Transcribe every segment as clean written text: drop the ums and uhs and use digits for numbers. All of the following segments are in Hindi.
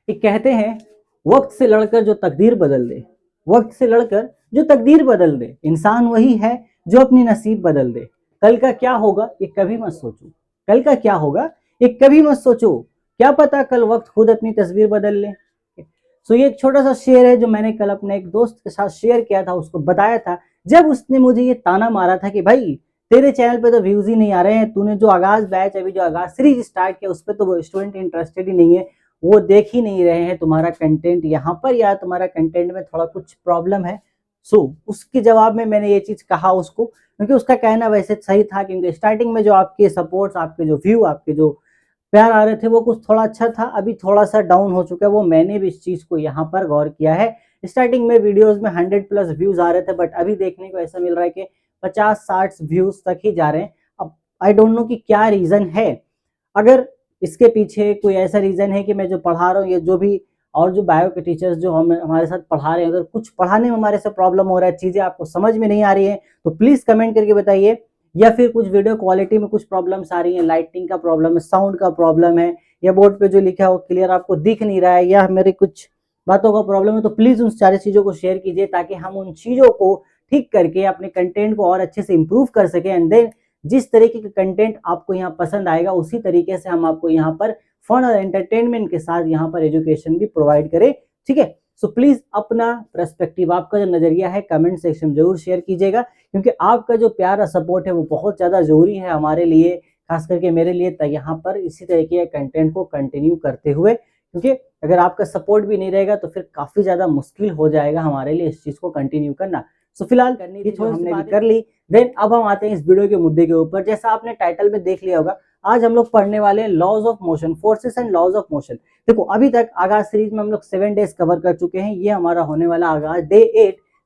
कि कहते हैं वक्त से लड़कर जो तकदीर बदल दे, वक्त से लड़कर जो तकदीर बदल दे, इंसान वही है जो अपनी नसीब बदल दे। कल का क्या होगा ये कभी मत सोचो, कल का क्या होगा ये कभी मत सोचो, क्या पता कल वक्त खुद अपनी तस्वीर बदल ले। सो ये एक छोटा सा शेयर है जो मैंने कल अपने एक दोस्त के साथ शेयर किया था, उसको बताया था जब उसने मुझे ये ताना मारा था कि भाई तेरे चैनल पे तो व्यूज ही नहीं आ रहे हैं, तूने जो आगाज बैच अभी जो आगाज सीरीज स्टार्ट किया उस पर तो वो स्टूडेंट इंटरेस्टेड ही नहीं है, वो देख ही नहीं रहे हैं तुम्हारा कंटेंट यहाँ पर, या तुम्हारा कंटेंट में थोड़ा कुछ प्रॉब्लम है। उसके जवाब में मैंने ये चीज कहा उसको, क्योंकि उसका कहना वैसे सही था, क्योंकि स्टार्टिंग में जो आपके सपोर्ट्स, आपके जो व्यू, आपके जो प्यार आ रहे थे वो कुछ थोड़ा अच्छा था, अभी थोड़ा सा डाउन हो चुका है वो। मैंने भी इस चीज को यहाँ पर गौर किया है। स्टार्टिंग में वीडियोस में 100+ व्यूज आ रहे थे, बट अभी देखने को ऐसा मिल रहा है कि 50-60 व्यूज तक ही जा रहे हैं। अब आई डोंट नो कि क्या रीजन है। अगर इसके पीछे कोई ऐसा रीजन है कि मैं जो पढ़ा रहा हूँ, ये जो भी और जो बायो के टीचर्स जो हमारे साथ पढ़ा रहे हैं, अगर कुछ पढ़ाने में हमारे से प्रॉब्लम हो रहा है, चीजें आपको समझ में नहीं आ रही है, तो प्लीज कमेंट करके बताइए। या फिर कुछ वीडियो क्वालिटी में कुछ प्रॉब्लम्स आ रही है, लाइटिंग का प्रॉब्लम है, साउंड का प्रॉब्लम है, या बोर्ड पे जो लिखा है वो क्लियर आपको दिख नहीं रहा है, या मेरे कुछ बातों का प्रॉब्लम है, तो प्लीज उन सारी चीजों को शेयर कीजिए ताकि हम उन चीजों को ठीक करके अपने कंटेंट को और अच्छे से इंप्रूव कर सके। एंड देन जिस तरीके का कंटेंट आपको यहाँ पसंद आएगा उसी तरीके से हम आपको यहाँ पर फन और एंटरटेनमेंट के साथ यहाँ पर एजुकेशन भी प्रोवाइड करें, ठीक है। सो प्लीज अपना पर्सपेक्टिव, आपका जो नजरिया है कमेंट सेक्शन में जरूर शेयर कीजिएगा, क्योंकि आपका जो प्यार और सपोर्ट है वो बहुत ज्यादा जरूरी है हमारे लिए, खास करके मेरे लिए, तो यहाँ पर इसी तरीके के कंटेंट को कंटिन्यू करते हुए, क्योंकि अगर आपका सपोर्ट भी नहीं रहेगा तो फिर काफी ज्यादा मुश्किल हो जाएगा हमारे लिए इस चीज को कंटिन्यू करना। सो फिलहाल करनी थी जो हमने कर ली। देन अब हम आते हैं इस वीडियो के मुद्दे के ऊपर। जैसा आपने टाइटल में देख लिया होगा, आज हम लोग पढ़ने वाले हैं laws of motion, forces and laws of motion. देखो अभी तक आगाज सीरीज में हम लोग 7 डेज कवर कर चुके हैं, ये हमारा होने वाला आगाज डे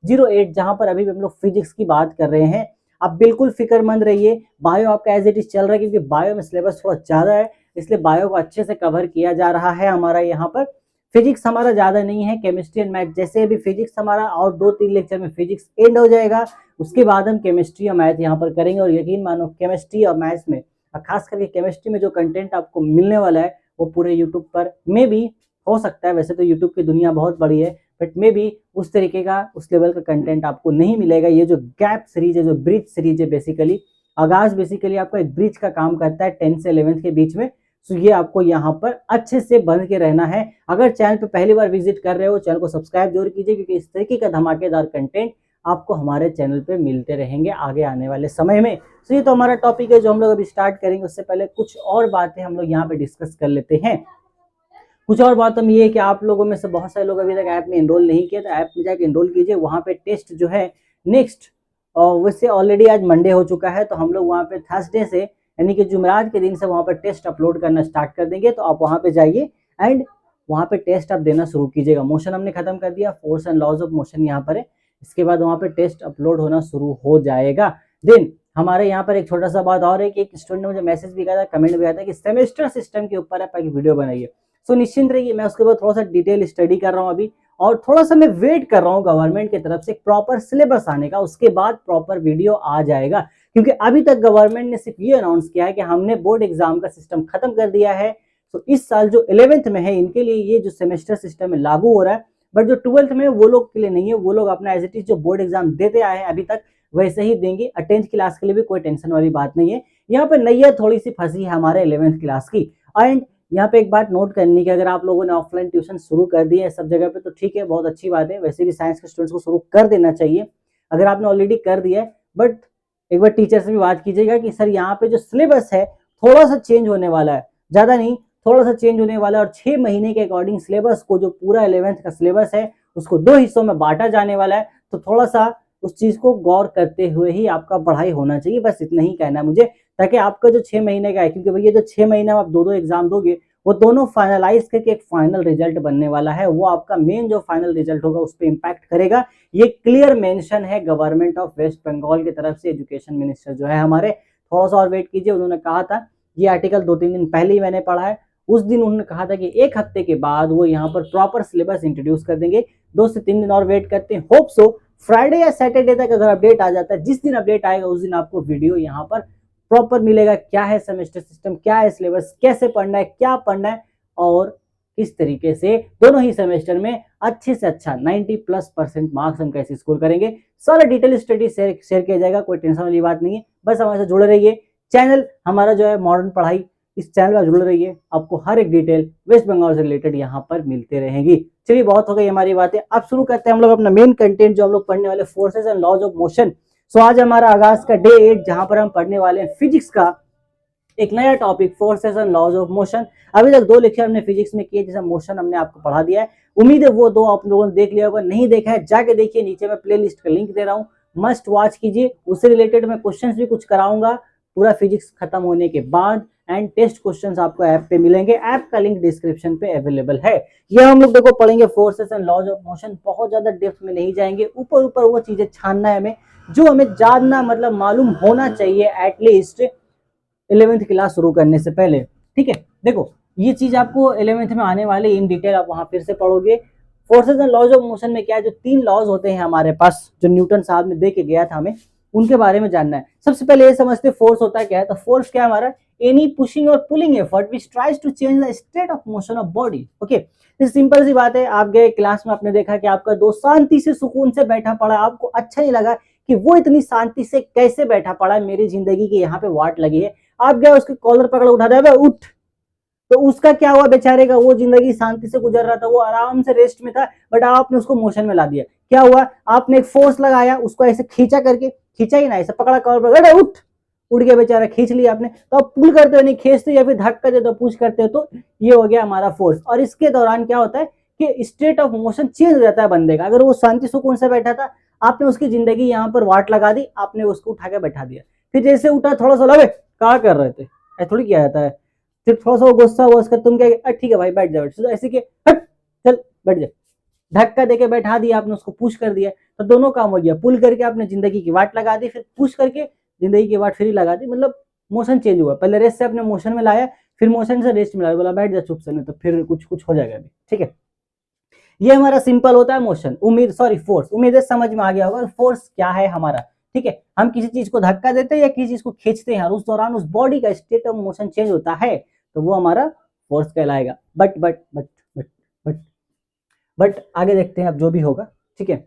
808, जहां पर अभी हम लोग फिजिक्स की बात कर रहे हैं। आप बिल्कुल फिक्रमंद रहिए, बायो आपका एज इट इज चल रहा है, क्योंकि बायो में सिलेबस थोड़ा ज्यादा है, इसलिए बायो को अच्छे से कवर किया जा रहा है हमारा यहाँ पर। फिजिक्स हमारा ज्यादा नहीं है, केमिस्ट्री एंड मैथ, जैसे अभी फिजिक्स हमारा और 2-3 लेक्चर में फिजिक्स एंड हो जाएगा, उसके बाद हम केमिस्ट्री और मैथ यहाँ पर करेंगे। और यकीन मानो केमिस्ट्री और मैथ्स में, खास करके केमिस्ट्री में जो कंटेंट आपको मिलने वाला है वो पूरे यूट्यूब पर मे भी हो सकता है, वैसे तो यूट्यूब की दुनिया बहुत बड़ी है, बट मे भी उस तरीके का, उस लेवल का कंटेंट आपको नहीं मिलेगा। ये जो गैप सीरीज है, जो ब्रिज सीरीज है, बेसिकली आगाज बेसिकली आपका एक ब्रिज का काम करता है 10th से 11th के बीच में। तो ये आपको यहाँ पर अच्छे से बन के रहना है। अगर चैनल पे पहली बार विजिट कर रहे हो, चैनल को सब्सक्राइब जरूर कीजिए, क्योंकि इस तरीके का धमाकेदार कंटेंट आपको हमारे चैनल पे मिलते रहेंगे आगे आने वाले समय में। तो ये तो हमारा टॉपिक है जो हम लोग अभी स्टार्ट करेंगे। उससे पहले कुछ और बातें हम लोग यहाँ पे डिस्कस कर लेते हैं। कुछ और बात हम ये है कि आप लोगों में से बहुत सारे लोग अभी तक ऐप में एनरोल नहीं किया, तो ऐप में जाकर एनरोल कीजिए। वहाँ पे टेस्ट जो है नेक्स्ट, वैसे ऑलरेडी आज मंडे हो चुका है, तो हम लोग वहाँ पे थर्सडे से यानी कि जुमेरात के दिन से वहाँ पर टेस्ट अपलोड करना स्टार्ट कर देंगे। तो आप वहाँ पे जाइए एंड वहाँ पे टेस्ट आप देना शुरू कीजिएगा। मोशन हमने खत्म कर दिया, force and laws of motion यहाँ पर है, इसके बाद वहाँ पे टेस्ट अपलोड होना शुरू हो जाएगा। देन हमारे यहाँ पर एक छोटा सा बात और है कि एक स्टूडेंट ने मुझे मैसेज भी किया था, कमेंट भी आया था कि सेमेस्टर सिस्टम के ऊपर आप एक वीडियो बनाइए। सो निश्चिंत रहिए, मैं उसके बाद थोड़ा सा डिटेल स्टडी कर रहा हूँ अभी, और थोड़ा सा मैं वेट कर रहा हूँ गवर्नमेंट की तरफ से प्रॉपर सिलेबस आने का, उसके बाद प्रॉपर वीडियो आ जाएगा। क्योंकि अभी तक गवर्नमेंट ने सिर्फ ये अनाउंस किया है कि हमने बोर्ड एग्जाम का सिस्टम खत्म कर दिया है। तो इस साल जो 11th में है इनके लिए ये जो सेमेस्टर सिस्टम है लागू हो रहा है, बट जो 12th में वो लोग के लिए नहीं है। वो लोग अपना एज इट इज जो बोर्ड एग्जाम देते आए हैं अभी तक वैसे ही देंगे। 10th क्लास के लिए भी कोई टेंशन वाली बात नहीं है। यहाँ पे नैया थोड़ी सी फंसी है हमारे 11th क्लास की। एंड यहाँ पे एक बात नोट करनी की, अगर आप लोगों ने ऑफलाइन ट्यूशन शुरू कर दी है सब जगह पे तो ठीक है, बहुत अच्छी बात है। वैसे भी साइंस के स्टूडेंट्स को शुरू कर देना चाहिए अगर आपने ऑलरेडी कर दिया है। बट एक बार टीचर से भी बात कीजिएगा कि सर यहाँ पे जो सिलेबस है थोड़ा सा चेंज होने वाला है, ज्यादा नहीं, थोड़ा सा चेंज होने वाला है। और 6 महीने के अकॉर्डिंग सिलेबस को, जो पूरा 11th का सिलेबस है उसको 2 हिस्सों में बांटा जाने वाला है। तो थोड़ा सा उस चीज को गौर करते हुए ही आपका पढ़ाई होना चाहिए, बस इतना ही कहना है मुझे। ताकि आपका जो 6 महीने का है, क्योंकि भैया जो 6 महीने में आप 2-2 एग्जाम दोगे, वो दोनों फाइनलाइज करके एक फाइनल रिजल्ट बनने वाला है। वो आपका मेन जो फाइनल रिजल्ट होगा उस पर इम्पैक्ट करेगा। ये क्लियर मेंशन है गवर्नमेंट ऑफ वेस्ट बंगाल की तरफ से। एजुकेशन मिनिस्टर जो है हमारे, थोड़ा सा और वेट कीजिए, उन्होंने कहा था, ये आर्टिकल 2-3 दिन पहले ही मैंने पढ़ा है, उस दिन उन्होंने कहा था कि 1 हफ्ते के बाद वो यहाँ पर प्रॉपर सिलेबस इंट्रोड्यूस कर देंगे। 2 से 3 दिन और वेट करते हैं, होप सो फ्राइडे या सैटरडे तक अगर अपडेट आ जाता है, जिस दिन अपडेट आएगा उस दिन आपको वीडियो यहाँ पर प्रॉपर मिलेगा। क्या है सेमेस्टर सिस्टम, क्या है सिलेबस, कैसे पढ़ना है, क्या पढ़ना है, और किस तरीके से दोनों ही सेमेस्टर में अच्छे से अच्छा 90+% मार्क्स हम कैसे स्कोर करेंगे, सारा डिटेल स्टडी शेयर किया जाएगा। कोई टेंशन वाली बात नहीं है, बस हमारे साथ जुड़े रहिए। चैनल हमारा जो है मॉडर्न पढ़ाई, इस चैनल पर जुड़े रहिए, आपको हर एक डिटेल वेस्ट बंगाल से रिलेटेड यहाँ पर मिलते रहेंगी। चलिए बहुत हो गई हमारी बातें, अब शुरू करते हैं हम लोग अपना मेन कंटेंट जो हम लोग पढ़ने वाले forces and laws of motion. So आज हमारा आगाज का डे 8 जहां पर हम पढ़ने वाले हैं फिजिक्स का एक नया topic forces and laws of motion. अभी तक 2 लेक्चर हमने फिजिक्स में किए, जैसे मोशन हमने आपको पढ़ा दिया है, उम्मीद है वो 2 आप लोगों ने देख लिया होगा। नहीं देखा है जाके देखिए, नीचे मैं प्लेलिस्ट का लिंक दे रहा हूँ, मस्ट वॉच कीजिए। उससे रिलेटेड मैं क्वेश्चंस भी कुछ कराऊंगा पूरा फिजिक्स खत्म होने के बाद, एंड टेस्ट क्वेश्चंस आपको ऐप पे मिलेंगे, ऐप का लिंक डिस्क्रिप्शन पे अवेलेबल है। ये हम लोग देखो पढ़ेंगे forces and laws of motion, बहुत ज्यादा डेप्थ में नहीं जाएंगे, ऊपर ऊपर वो चीजें छानना है हमें जो हमें जानना मतलब मालूम होना चाहिए एटलीस्ट 11th क्लास शुरू करने से पहले। ठीक है, देखो ये चीज आपको 11th में आने वाले इन डिटेल आप वहां फिर से पढ़ोगे। Forces and laws of motion में क्या है, जो 3 लॉज होते हैं हमारे पास, जो न्यूटन साहब ने दे के गया था हमें, उनके बारे में जानना है। सबसे पहले ये समझते फोर्स होता है क्या है। तो फोर्स क्या है हमारा, एनी पुशिंग और pulling effort which tries to change the state of motion of body. Okay, simple सी बात है, आप गए क्लास में, आपने देखा कि आपका दोस्त शांति से सुकून से बैठा पड़ा, आपको अच्छा नहीं लगा कि वो इतनी शांति से कैसे बैठा पड़ा है, मेरी जिंदगी की यहाँ पे वाट लगी है, आप गए उसके कॉलर पकड़ उठा दिया, उठ। तो उसका क्या हुआ बेचारे का, वो जिंदगी शांति से गुजर रहा था, वो आराम से रेस्ट में था, बट आपने उसको मोशन में ला दिया। क्या हुआ, आपने एक फोर्स लगाया, उसको ऐसे खींचा करके, खींचा ही ना, ऐसे पकड़ा कॉलर पकड़, उठ गया बेचारा, खींच लिया आपने। तो आप पुल करते हो नहीं खींचते, या फिर धक्का देते हो पुश करते हो, तो ये हो गया हमारा फोर्स। और इसके दौरान क्या होता है कि स्टेट ऑफ मोशन चेंज हो जाता है बंदे का। अगर वो शांति सुकून से बैठा था, आपने उसकी जिंदगी यहाँ पर वाट लगा दी, आपने उसको उठा के बैठा दिया, फिर जैसे उठा थोड़ा सा लगे क्या कर रहे थे, ऐसा थोड़ी किया जाता है, सिर्फ थोड़ा सा गुस्सा हुआ उसका, तुम क्या ठीक है भाई बैठ जा, तो ऐसे कि हट चल बैठ जा, धक्का देके बैठा दिया आपने, उसको पुश कर दिया, तो दोनों काम हो गया। पुल करके आपने जिंदगी की वाट लगा दी, फिर पुश करके जिंदगी की वाट फिर लगा दी, मतलब मोशन चेंज हुआ। पहले रेस्ट से अपने मोशन में लाया, फिर मोशन से रेस्ट में लाया, बोला बैठ जा चुप से, नहीं तो फिर कुछ कुछ हो जाएगा अभी। ठीक है, ये हमारा सिंपल होता है मोशन। फोर्स, उम्मीद है समझ में आ गया होगा फोर्स क्या है हमारा। ठीक है, हम किसी चीज को धक्का देते हैं या किसी चीज को खींचते हैं और उस दौरान उस बॉडी का स्टेट ऑफ मोशन चेंज होता है, तो वो हमारा फोर्स कहलाएगा। But but but but but but आगे देखते हैं अब जो भी होगा। ठीक है,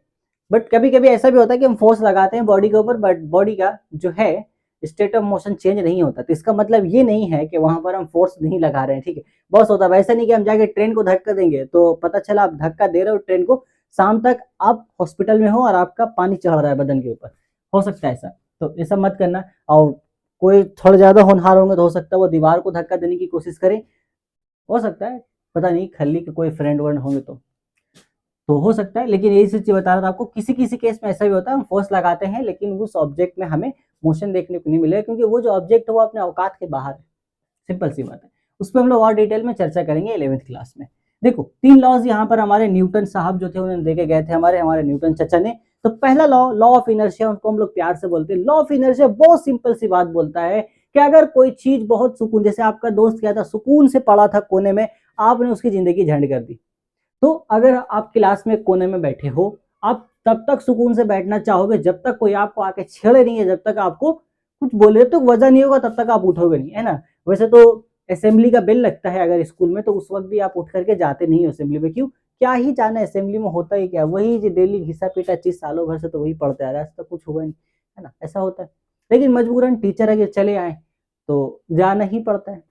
बट कभी कभी ऐसा भी होता है कि हम फोर्स लगाते हैं बॉडी के ऊपर, बट बॉडी का जो है स्टेट ऑफ मोशन चेंज नहीं होता, तो इसका मतलब ये नहीं है कि वहां पर हम फोर्स नहीं लगा रहे हैं। ठीक है, बहुत होता है ऐसा नहीं कि हम जाके ट्रेन को धक्का देंगे, तो पता चला आप धक्का दे रहे हो ट्रेन को, शाम तक आप हॉस्पिटल में हो और आपका पानी चढ़ रहा है बदन के ऊपर, हो सकता है ऐसा, तो ऐसा मत करना। और कोई थोड़ा ज्यादा होनहार होंगे तो हो सकता है वो दीवार को धक्का देने की कोशिश करे, हो सकता है, पता नहीं खल्ली के कोई फ्रेंड वर्ड होंगे तो हो सकता है। लेकिन यही चीज बता रहा था आपको, किसी किसी केस में ऐसा भी होता है, हम फोर्स लगाते हैं लेकिन उस ऑब्जेक्ट में हमें मोशन देखने को नहीं मिलेगा, क्योंकि वो जो ऑब्जेक्ट है वो अपने औकात के बाहर है। सिंपल सी बात है, उस पर हम लोग और डिटेल में चर्चा करेंगे 11th क्लास में। देखो 3 लॉज यहाँ पर हमारे न्यूटन साहब जो थे उन्होंने देके गए थे, हमारे न्यूटन चचा ने। तो पहला लॉ ऑफ इनर्शिया, उनको हम लोग प्यार से बोलते हैं लॉ ऑफ इनर्शिया। बहुत सिंपल सी बात बोलता है कि अगर कोई चीज बहुत सुकून, जैसे आपका दोस्त क्या था, सुकून से पड़ा था कोने में, आपने उसकी जिंदगी झंड कर दी, तो अगर आप क्लास में कोने में बैठे हो, आप तब तक सुकून से बैठना चाहोगे जब तक कोई आपको आके छेड़े नहीं है, जब तक आपको कुछ बोले, तो वजह नहीं होगा तब तक आप उठोगे नहीं, है ना। वैसे तो असेंबली का बेल लगता है अगर स्कूल में, तो उस वक्त भी आप उठ करके जाते नहीं हो असेंबली में। क्यों, क्या ही जाना असेंबली में, होता ही क्या, वही जो डेली घिसा पीटा चीज सालों भर से तो वही पढ़ते आ रहा है, तो कुछ हुआ नहीं, है ना, ऐसा होता है। लेकिन मजबूरन टीचर अगर चले आए तो जाना ही पड़ता है।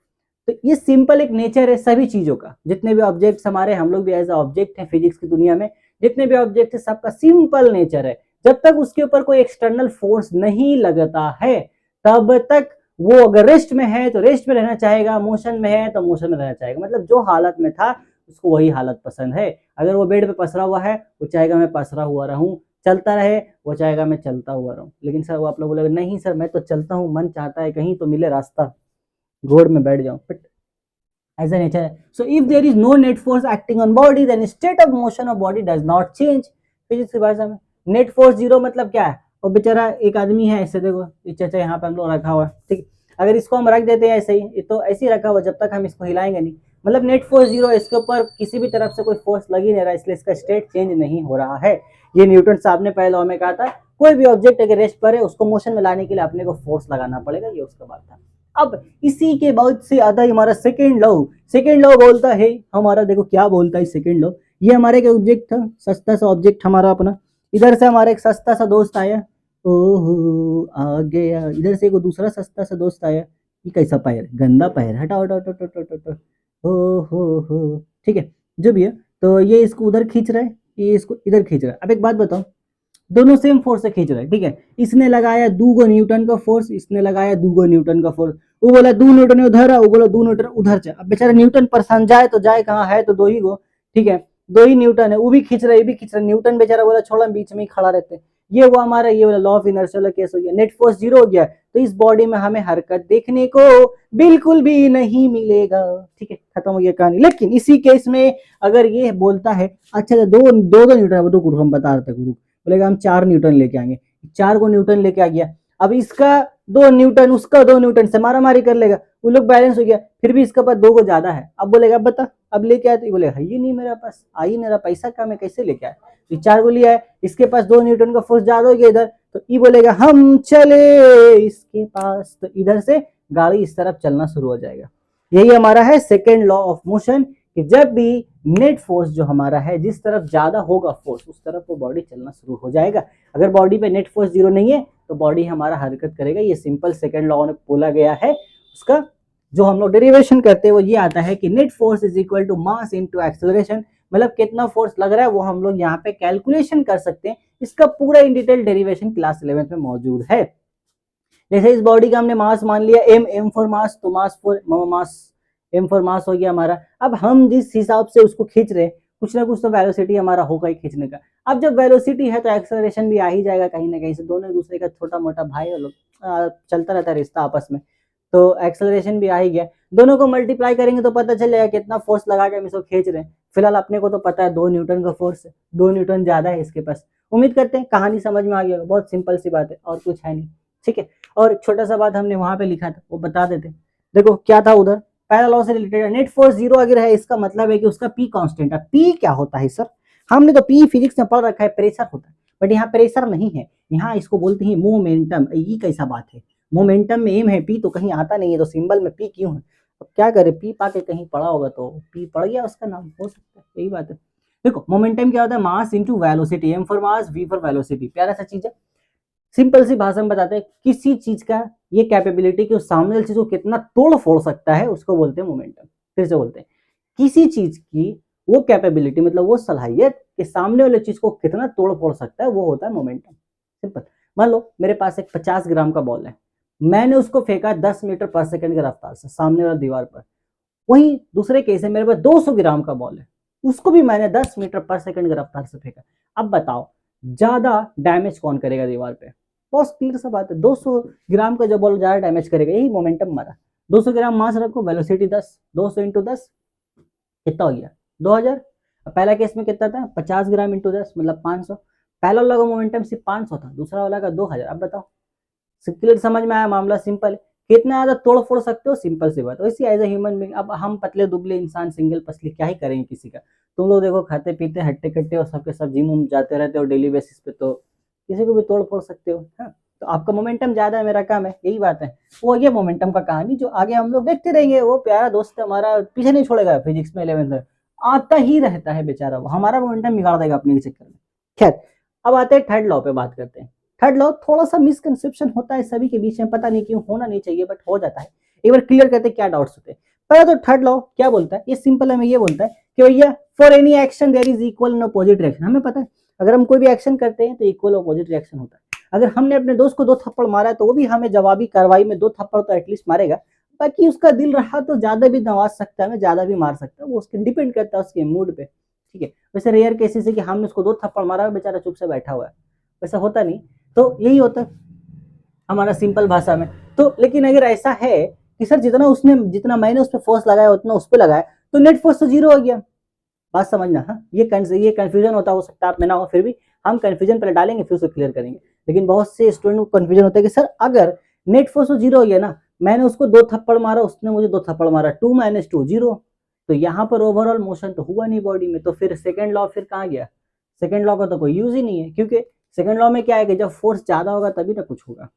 तो ये सिंपल एक नेचर है सभी चीजों का, जितने भी ऑब्जेक्ट्स हमारे, हम लोग भी एज ऑब्जेक्ट है फिजिक्स की दुनिया में, जितने भी ऑब्जेक्ट है सबका सिंपल नेचर है, जब तक उसके ऊपर कोई एक्सटर्नल फोर्स नहीं लगता है तब तक वो अगर रेस्ट में है तो रेस्ट में रहना चाहेगा, मोशन में है तो मोशन में रहना चाहेगा। मतलब जो हालत में था उसको वही हालत पसंद है। अगर वो बेड पे पसरा हुआ है, वो चाहेगा मैं पसरा हुआ रहूं, चलता रहे, वो चाहेगा मैं चलता हुआ रहूं। लेकिन सर वो आप लोग बोलेगा नहीं सर मैं तो चलता हूँ, मन चाहता है कहीं तो मिले रास्ता, रोड में बैठ जाऊं, but as a nature. So if there is no net force acting on body, then state of motion of body does not change. Physics की भाषा में नेट फोर्स जीरो मतलब क्या है, और बेचारा एक आदमी है ऐसे, देखो चाचा यहाँ पे हम लोग रखा हुआ है, ठीक, अगर इसको हम रख देते हैं ऐसे ही, तो ऐसे ही रखा हुआ जब तक हम इसको हिलाएंगे नहीं, मतलब नेट फोर्स जीरो, इसके ऊपर किसी भी तरफ से कोई फोर्स लग ही नहीं रहा, इसलिए इसका स्टेट चेंज नहीं हो रहा है। ये न्यूटन साहब ने पहले लॉ में कहा था, कोई भी ऑब्जेक्ट अगर रेस्ट पर है उसको मोशन में लाने के लिए अपने को फोर्स लगाना पड़ेगा, ये उसका बात था। अब इसी के बाद से आता है हमारा सेकेंड लॉ। सेकेंड लॉ बोलता है हमारा, देखो क्या बोलता है सेकेंड लॉ। ये हमारे एक ऑब्जेक्ट था, सस्ता सा ऑब्जेक्ट हमारा अपना, इधर से हमारा एक सस्ता सा दोस्त आया, ओहो आ गया, इधर से एक दूसरा सस्ता सा दोस्त आया, ये कैसा पैर, गंदा पैर, हटाओ हटाओ हटाओ हटाओ हटाओ हटाओ। हो ठीक है, जो भी है। तो ये इसको उधर खींच रहा है, ये इसको इधर खींच रहा है। अब एक बात बताओ, दोनों सेम फोर्स से खींच रहे हैं, ठीक है। इसने लगाया 2 न्यूटन का फोर्स, इसने लगाया 2 न्यूटन का फोर्स। वो बोला 2 न्यूटन उधर है, वो बोला 2 न्यूटन उधर से। अब बेचारा न्यूटन परेशान, जाए तो जाए कहाँ, है तो 2 ही गो, ठीक है। 2 ही न्यूटन है, वो भी खींच रहा है, ये भी खींच रहा है। न्यूटन बेचारा बोला छोड़ा, बीच में ही खड़ा रहते हैं। ये वो हमारा ये वाला लॉ ऑफ इनर्शिया वाला केस हो गया, नेट फोर्स 0 हो गया। तो इस बॉडी में हमें हरकत देखने को बिल्कुल भी नहीं मिलेगा, ठीक है, खत्म हो गया कहानी। लेकिन इसी केस में अगर ये बोलता है अच्छा दो दो दो न्यूटन, वो तो हम बता रहे थे गुरु, बोलेगा हम 4 न्यूटन लेके आएंगे, 4 को न्यूटन लेके आ गया। अब इसका 2 न्यूटन, उसका 2 न्यूटन से मारा मारी कर लेगा, वो लोग बैलेंस हो गया। फिर भी इसके पास 2 को ज्यादा है, अब बोलेगा अब बता अब लेके आए, तो बोलेगा है ही नहीं मेरे पास, आ ही मेरा पैसा कम है, कैसे लेके आए। तो 4 को लिया है, इसके पास 2 न्यूटन का फोर्स ज्यादा हो गया इधर, तो ये बोलेगा हम चले इसके पास, तो इधर से गाड़ी इस तरफ चलना शुरू हो जाएगा। यही हमारा है सेकेंड लॉ ऑफ मोशन, कि जब भी नेट फोर्स जो हमारा है जिस तरफ ज्यादा होगा फोर्स, उस तरफ वो बॉडी चलना शुरू हो जाएगा। अगर बॉडी पे नेट फोर्स 0 नहीं है तो बॉडी हमारा हरकत करेगा। ये सिंपल सेकेंड लॉ में बोला गया है। उसका जो हम लोग डेरिवेशन करते हैं वो ये आता है कि net force is equal to mass into acceleration, मतलब कितना फोर्स लग रहा है वो हम लोग यहाँ पे कैलकुलेशन कर सकते हैं। इसका पूरा इन डिटेल डेरिवेशन क्लास 11 में मौजूद है। जैसे इस बॉडी का हमने मास मान लिया एम फॉर मास, तो मास एम फॉर मास हो गया हमारा। अब हम जिस हिसाब से उसको खींच रहे हैं, कुछ ना कुछ तो वेलोसिटी हमारा होगा ही खींचने का। अब जब वेलोसिटी है तो एक्सेलरेशन भी आ ही जाएगा कहीं ना कहीं से, दोनों एक दूसरे का छोटा मोटा भाई है लोग, चलता रहता है रिश्ता आपस में, तो एक्सेलरेशन भी आ ही गया। दोनों को मल्टीप्लाई करेंगे तो पता चल जाएगा कितना फोर्स लगा के हम इसको खींच रहे हैं। फिलहाल अपने को तो पता है 2 न्यूटन का फोर्स है, 2 न्यूटन ज्यादा है इसके पास। उम्मीद करते हैं कहानी समझ में आ गया, बहुत सिंपल सी बात है और कुछ है नहीं, ठीक है। और छोटा सा बात हमने वहां पे लिखा था वो बता देते। देखो क्या था उधर, पहला लॉ से रिलेटेड है, नेट फोर्स 0 अगर है इसका मतलब है कि उसका पी कांस्टेंट है। पी क्या होता है सर, हमने तो पी फिजिक्स में पढ़ रखा है, प्रेशर होता है, बट यहाँ प्रेशर नहीं है, यहाँ इसको बोलते हैं मोमेंटम। ये कैसा बात है, मोमेंटम में एम है, पी तो कहीं आता नहीं है, तो सिंबल में पी क्यों है। अब क्या करे, पी पाके कहीं पढ़ा होगा तो पी पड़ गया उसका नाम, हो सकता है यही बात है। देखो मोमेंटम क्या होता है, mass into velocity, M for mass V for velocity, प्यारा सा चीज है। सिंपल सी भाषा में बताते हैं, किसी चीज का ये कैपेबिलिटी कि उस सामने वाली चीज को कितना तोड़ फोड़ सकता है उसको बोलते हैं मोमेंटम। फिर से बोलते हैं, किसी चीज की वो कैपेबिलिटी मतलब वो सलाहियत कि सामने वाले चीज को कितना तोड़ फोड़ सकता है, वो होता है मोमेंटम। सिंपल। मान लो मेरे पास एक 50 ग्राम का बॉल है, मैंने उसको फेंका 10 मीटर पर सेकंड की रफ्तार से सामने वाला दीवार पर। वहीं दूसरे केस है, मेरे पास 200 ग्राम का बॉल है, उसको भी मैंने 10 मीटर पर सेकंड की रफ्तार से फेंका। अब बताओ ज्यादा डैमेज कौन करेगा दीवार पे। बहुत क्लियर सा बात है, 200 ग्राम का जो बॉल ज्यादा डैमेज करेगा, यही मोमेंटम मारा। 200 ग्राम मास रखो, वेलोसिटी 10, 200 इंटू 10 कितना हो गया 2000। पहला केस में कितना था, 50 ग्राम इंटू 10 मतलब 500। पहला वाला का मोमेंटम सिर्फ 500 था, दूसरा वाला का 2000। अब बताओ क्लियर समझ में आया, मामला सिंपल है। कितना ज्यादा तोड़ फोड़ सकते हो, सिंपल सी बात। वैसे एज ए ह्यूमन बीइंग, अब हम पतले दुबले इंसान सिंगल पसली क्या ही करेंगे किसी का। तुम लोग देखो खाते पीते हट्टे कट्टे और सबके सब जिम उम जाते रहते हो डेली बेसिस पे, तो किसी को भी तोड़ फोड़ सकते हो। हाँ तो आपका मोमेंटम ज्यादा है, मेरा कम है, यही बात है। वो ये मोमेंटम का कहानी जो आगे हम लोग देखते रहेंगे। वो प्यारा दोस्त हमारा पीछे नहीं छोड़ेगा, फिजिक्स में 11th में आता ही रहता है बेचारा, वो हमारा मोमेंटम बिगाड़ देगा अपने चक्कर में। खैर अब आते हैं थर्ड लॉ पे बात करते हैं। थर्ड लॉ थोड़ा सा मिसकंसेप्शन होता है सभी के बीच में, पता नहीं क्यों, होना नहीं चाहिए बट हो जाता है। एक बार क्लियर करते हैं क्या डाउट्स होते हैं। पहले तो थर्ड लॉ क्या बोलता है, ये सिंपल है, हमें ये बोलता है कि भैया for any action there is equal and opposite reaction. हमें पता है अगर हम कोई भी एक्शन करते हैं तो इक्वल अपोजिट रिएक्शन होता है। अगर हमने अपने दोस्त को 2 थप्पड़ मारा है तो वो भी हमें जवाबी कार्रवाई में 2 थप्पड़ तो एटलीस्ट मारेगा। बाकी उसका दिल रहा तो ज्यादा भी नवाज सकता है, ज्यादा भी मार सकता है, वो उसके डिपेंड करता है उसके मूड पे, ठीक है। वैसे रेयर केसेस है कि हमने उसको 2 थप्पड़ मारा है बेचारा चुप से बैठा हुआ है, वैसा होता नहीं। तो यही होता है हमारा सिंपल भाषा में। तो लेकिन अगर ऐसा है कि सर जितना मैंने उस पर फोर्स लगाया उतना उस पर लगाया, तो नेट फोर्स तो 0 हो गया। बात समझना, हाँ ये कंफ्यूजन होता हो सकता है आप में ना हो, फिर भी हम कंफ्यूजन पहले डालेंगे फिर उसको क्लियर करेंगे। लेकिन बहुत से स्टूडेंट को कंफ्यूजन होता है कि सर अगर नेट फोर्स तो 0 हो गया ना, मैंने उसको 2 थप्पड़ मारा, उसने मुझे 2 थप्पड़ मारा, 2 - 2 0, तो यहाँ पर ओवरऑल मोशन तो हुआ नहीं बॉडी में, तो फिर सेकेंड लॉ फिर कहाँ गया। सेकेंड लॉ का तो कोई यूज ही नहीं है, क्योंकि सेकेंड लॉ में क्या है कि जब फोर्स ज्यादा होगा तभी ना कुछ होगा,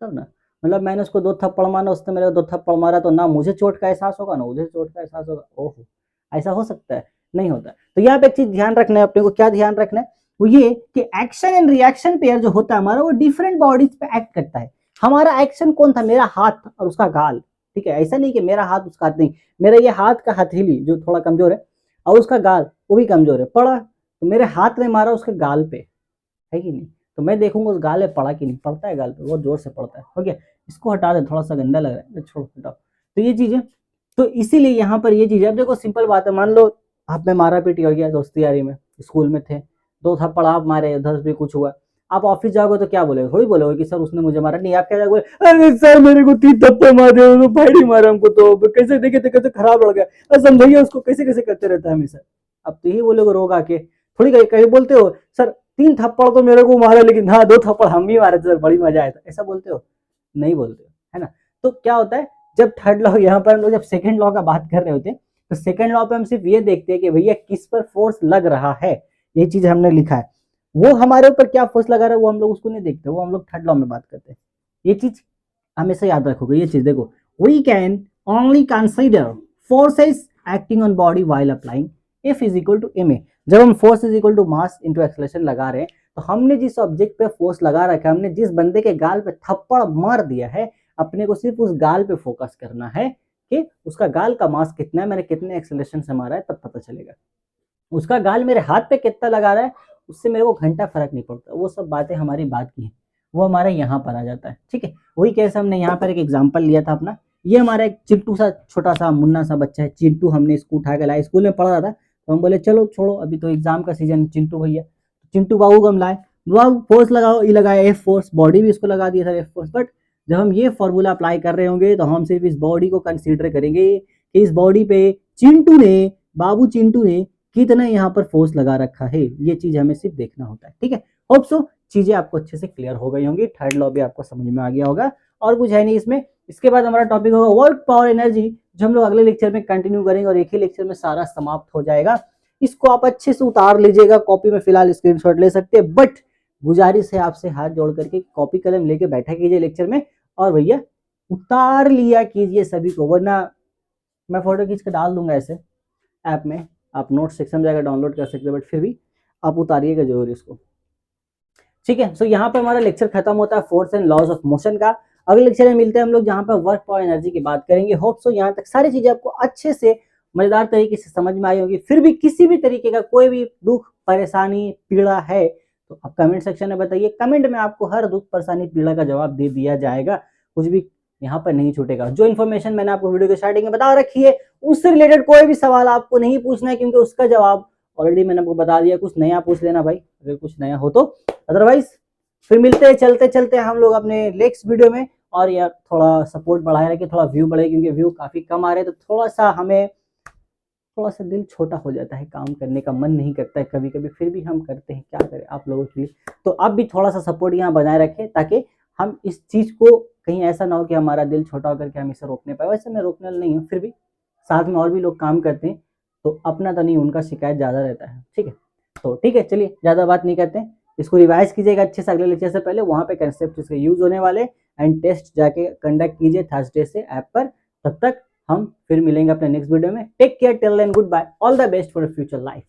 तब ना। मतलब मैंने उसको 2 थप्पड़ मारा, उसने मेरे को 2 थप्पड़ मारा, तो ना मुझे चोट का एहसास होगा ना उसे चोट का एहसास होगा। ओहो, ऐसा हो सकता है? नहीं होता। तो यहाँ पे एक चीज ध्यान रखना है अपने को, क्या ध्यान रखना है, वो ये कि एक्शन एंड रिएक्शन पेयर जो होता है हमारा, वो डिफरेंट बॉडीज पे एक्ट करता है। हमारा एक्शन कौन था? मेरा हाथ और उसका गाल। ठीक है, ऐसा नहीं कि मेरा हाथ उसका हाथ नहीं, मेरा ये हाथ का हथेली जो थोड़ा कमजोर है और उसका गाल वो भी कमजोर है, पड़ा तो मेरे हाथ ने मारा उसके गाल पे, है कि नहीं? तो मैं देखूंगा उस गाल पे पड़ा कि नहीं, पड़ता है गाल पे, बहुत जोर से पड़ता है। हो गया, इसको हटा दे, थोड़ा सा गंदा लग रहा है, छोड़ो हटाओ। तो ये चीजें, तो इसीलिए यहाँ पर ये चीज है। अब देखो सिंपल बात है, मान लो आप में मारा पीटी हो गया दोस्ती यारी में, स्कूल में थे, 2 थप्पड़ आप मारे, उधर भी कुछ हुआ, आप ऑफिस जाओगे तो क्या बोलेगे? थोड़ी बोलोगे कि सर उसने मुझे मारा, नहीं, आप क्या बोले, अरे सर मेरे को 3 थप्पड़ मारे, तो फाइट मारा हमको, तो कैसे देखे थे, कैसे खराब लग गया, अरे समझाइए उसको, कैसे कैसे करते रहता है हमेशा। अब तो यही बोलोगे रोग आके, थोड़ी कहीं कहीं बोलते हो सर 3 थप्पड़ तो मेरे को मारा, लेकिन हाँ 2 थप्पड़ हम भी मारे थे सर, बड़ी मजा आया था, ऐसा बोलते हो? नहीं बोलते हो, है ना? तो क्या होता है, जब थर्ड लॉ, यहाँ पर हम लोग जब सेकंड लॉ का बात कर रहे होते हैं, तो सेकंड लॉ पे हम सिर्फ ये देखते हैं कि भैया किस पर फोर्स लग रहा है, ये चीज हमने लिखा है। वो हमारे ऊपर क्या फोर्स लगा रहा है वो हम लोग उसको नहीं देखते, वो हम लोग थर्ड लॉ में बात करते हैं। ये चीज हमेशा याद रखोगे, ये चीज देखो, we can only consider forces acting on body while applying F is equal to M A. जब हम force is equal to mass into acceleration लगा रहे हैं, तो हमने जिस ऑब्जेक्ट पे फोर्स लगा रखा है, हमने जिस बंदे के गाल पे थप्पड़ मार दिया है, अपने को सिर्फ उस गाल पे फोकस करना है कि उसका गाल का मास कितना है, मैंने कितने एक्सेलरेशन से मारा है, तब पता चलेगा। उसका गाल मेरे हाथ पे कितना लगा रहा है, उससे मेरे को घंटा फर्क नहीं पड़ता, वो सब बातें हमारी बात की है, वो हमारा यहाँ पर आ जाता है। ठीक है, वही कैसे हमने यहाँ पर एक एग्जाम्पल लिया था अपना, ये हमारा एक चिंटू सा छोटा सा मुन्ना सा बच्चा है, चिंटू, हमने इसको उठा के लाया, स्कूल में पढ़ रहा था, तो हम बोले चलो छोड़ो अभी तो एग्जाम का सीजन, चिंटू भैया, चिंटू बाबू को हम लाए, बाबू फोर्स लगाओ, ये लगाया एफ फोर्स, बॉडी भी इसको लगा दिया था एफ फोर्स। बट जब हम ये फॉर्मूला अप्लाई कर रहे होंगे तो हम सिर्फ इस बॉडी को कंसीडर करेंगे कि इस बॉडी पे चिंटू ने, बाबू चिंटू ने कितना यहाँ पर फोर्स लगा रखा है, ये चीज हमें सिर्फ देखना होता है। ठीक है, होप सो चीजें आपको अच्छे से क्लियर हो गई होंगी, थर्ड लॉ भी आपको समझ में आ गया होगा, और कुछ है नहीं इसमें। इसके बाद हमारा टॉपिक होगा वर्क पावर एनर्जी, जो हम लोग अगले लेक्चर में कंटिन्यू करेंगे और एक ही लेक्चर में सारा समाप्त हो जाएगा। इसको आप अच्छे से उतार लीजिएगा, कॉपी में फिलहाल स्क्रीनशॉट ले सकते हैं, बट गुजारिश है आपसे हाथ जोड़ करके कॉपी कलम लेके बैठा कीजिए लेक्चर में, और भैया उतार लिया कीजिए सभी को, वरना मैं फोटो खींच के डाल दूंगा ऐसे ऐप में, आप नोट सेक्शन में जाकर डाउनलोड कर सकते हैं, बट फिर भी आप उतारिएगा जरूर इसको। ठीक है, सो यहाँ पर हमारा लेक्चर खत्म होता है force and laws of motion का। अगले लेक्चर में मिलते हैं हम लोग, जहाँ पर वर्क पावर एनर्जी की बात करेंगे। होप सो यहाँ तक सारी चीजें आपको अच्छे से मजेदार तरीके से समझ में आई होगी। फिर भी किसी भी तरीके का कोई भी दुख परेशानी पीड़ा है तो आप कमेंट सेक्शन में बताइए, कमेंट में आपको हर दुख परेशानी पीड़ा का जवाब दे दिया जाएगा, कुछ भी यहाँ पर नहीं छूटेगा। जो इन्फॉर्मेशन मैंने आपको वीडियो के स्टार्टिंग में बता रखी है, उससे रिलेटेड कोई भी सवाल आपको नहीं पूछना है, क्योंकि उसका जवाब ऑलरेडी मैंने आपको बता दिया। कुछ नया पूछ लेना भाई अगर कुछ नया हो तो, अदरवाइज फिर मिलते हैं चलते चलते हम लोग अपने नेक्स्ट वीडियो में। और यार थोड़ा सपोर्ट बढ़ाए रखे, थोड़ा व्यू बढ़े, क्योंकि व्यू काफी कम आ रहे हैं, तो थोड़ा सा हमें थोड़ा सा दिल छोटा हो जाता है, काम करने का मन नहीं करता है कभी कभी, फिर भी हम करते हैं, क्या करें आप लोगों के लिए। तो आप भी थोड़ा सा सपोर्ट यहाँ बनाए रखें, ताकि हम इस चीज को कहीं ऐसा ना हो कि हमारा दिल छोटा होकर के हम इसे रोकने पाए। वैसे मैं रोकने वाला नहीं हूँ, फिर भी साथ में और भी लोग काम करते हैं, तो अपना तो नहीं, उनका शिकायत ज्यादा रहता है। ठीक है, तो ठीक है, चलिए ज्यादा बात नहीं करते हैं, इसको रिवाइज कीजिएगा अच्छे से अगले लेक्चर से पहले, वहां पे कंसेप्ट इसके यूज होने वाले, एंड टेस्ट जाके कंडक्ट कीजिए थर्सडे से ऐप पर। तब तक हम फिर मिलेंगे अपने नेक्स्ट वीडियो में। Take care, till then good bye, all the best for future life.